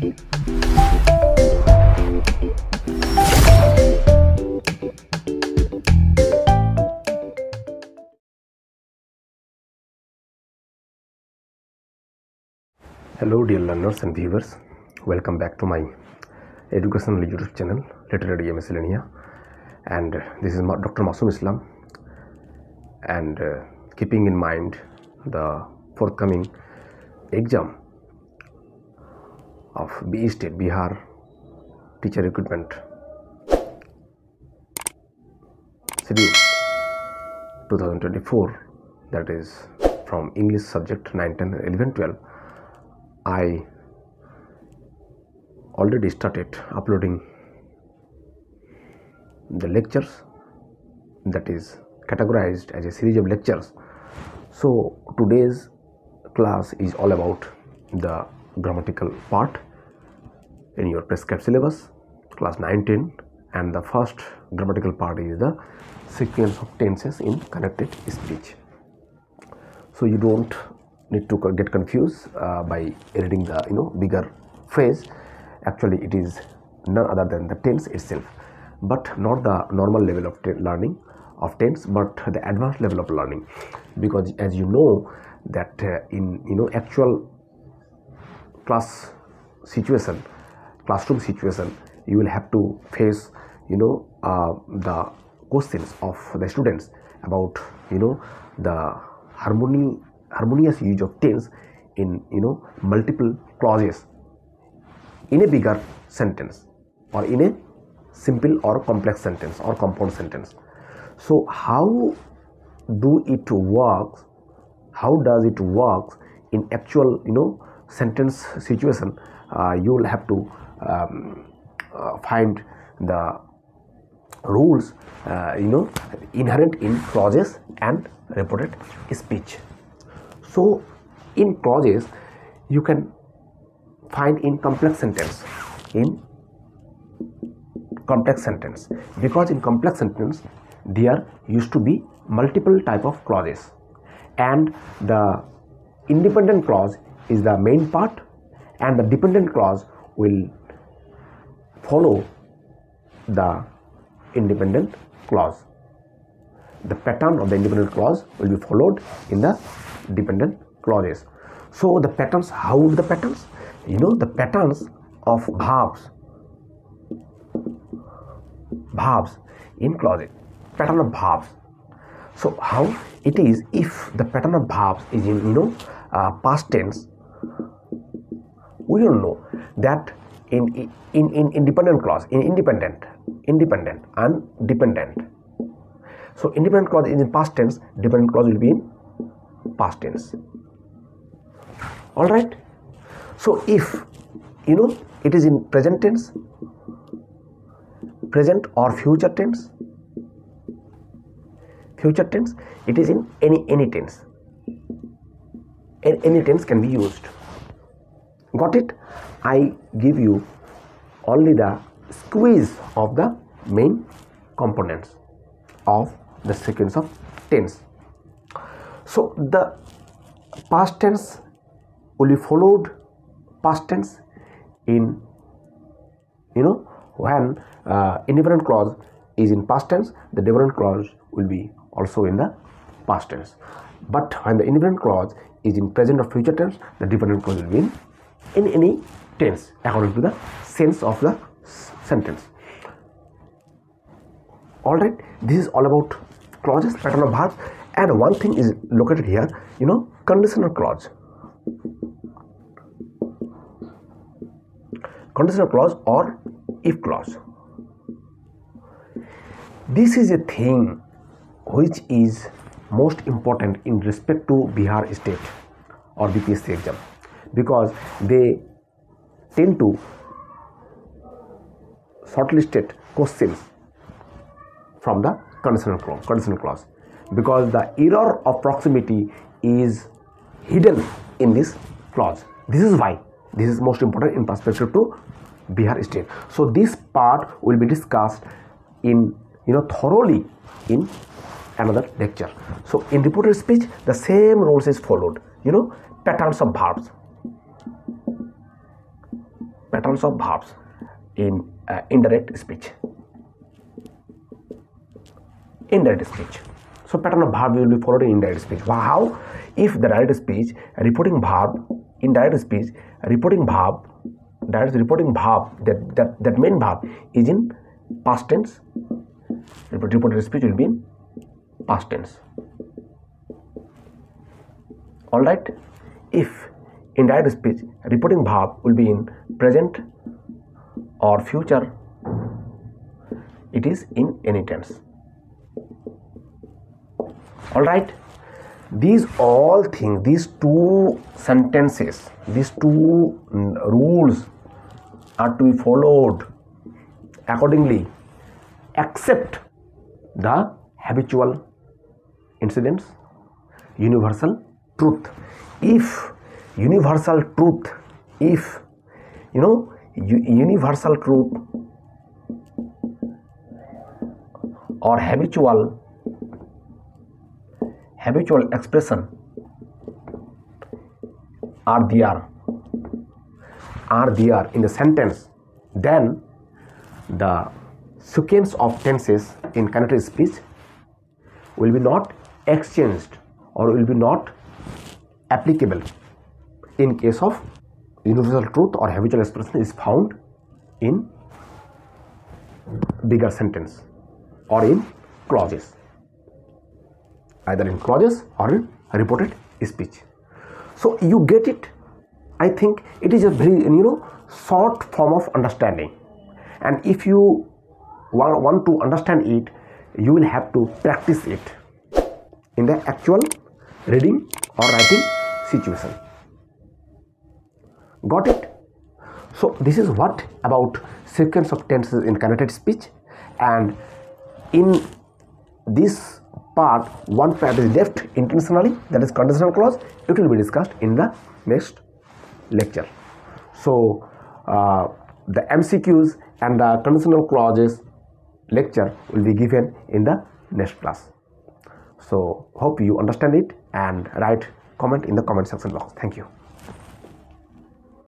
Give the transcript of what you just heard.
Hello dear learners and viewers, welcome back to my educational YouTube channel Literary Miscellanea, and this is Dr. Masoom Islam. And keeping in mind the forthcoming exam of BSTET Bihar Teacher Recruitment schedule 2024, that is from English subject 9, 10, 11, 12, I already started uploading the lectures, that is categorized as a series of lectures. So today's class is all about the grammatical part in your prescribed syllabus, class 9, 10, and the first grammatical part is the sequence of tenses in connected speech. So you don't need to get confused by reading the bigger phrase. Actually it is none other than the tense itself, but not the normal level of learning of tense, but the advanced level of learning, because as you know that in actual classroom situation, you will have to face the questions of the students about the harmonious use of tense in multiple clauses in a bigger sentence, or in a simple or complex sentence or compound sentence. So how does it work in actual sentence situation? You will have to find the rules inherent in clauses and reported speech. So in clauses you can find in complex sentence, because in complex sentence there used to be multiple type of clauses, and the independent clause is the main part, and the dependent clause will follow the independent clause. The pattern of the independent clause will be followed in the dependent clauses. So the patterns, how the patterns? The patterns of verbs in clauses, pattern of verbs. So how it is, if the pattern of verbs is in past tense, we all know that in dependent clause, in independent and dependent. So independent clause is in past tense, dependent clause will be in past tense. All right. So if it is in present tense, present or future tense, it is in any tense. Any tense can be used. Got it? I give you only the squeeze of the main components of the sequence of tense. So the past tense will be followed past tense in when independent clause is in past tense, the dependent clause will be also in the past tense. But when the independent clause is in present or future tense, the dependent clause will be in any tense according to the sense of the sentence. All right, this is all about clauses, pattern of verbs, and one thing is located here, conditional clause. Conditional clause or if clause. This is a thing which is most important in respect to Bihar State or BPSC exam, because they tend to shortlisted questions from the conditional clause, because the error of proximity is hidden in this clause. This is why this is most important in perspective to Bihar State. So this part will be discussed in thoroughly in another lecture. So in reported speech the same rules is followed, patterns of verbs. patterns of verbs in indirect speech. Indirect speech. So pattern of verb will be followed in indirect speech. How? If the direct speech reporting verb, indirect speech reporting verb, that main verb is in past tense. Reported speech will be in past tense. Alright. If indirect speech reporting verb will be in present or future, it is in any tense. Alright, these all things, these two sentences, these two rules are to be followed accordingly, except the habitual incidents, universal truth. If universal truth, universal truth or habitual expression are there in the sentence, then the sequence of tenses in connected speech will be not exchanged or will be not applicable in case of universal truth or habitual expression is found in bigger sentence or in clauses, either in clauses or in reported speech. So you get it. I think it is a very short form of understanding, and if you want to understand it, you will have to practice it in the actual reading or writing situation. Got it? So this is what about sequence of tenses in connected speech, and in this part, one part is left intentionally, that is conditional clause. It will be discussed in the next lecture. So the MCQs and the conditional clauses lecture will be given in the next class. So hope you understand it, and write comment in the comment section box. Thank you.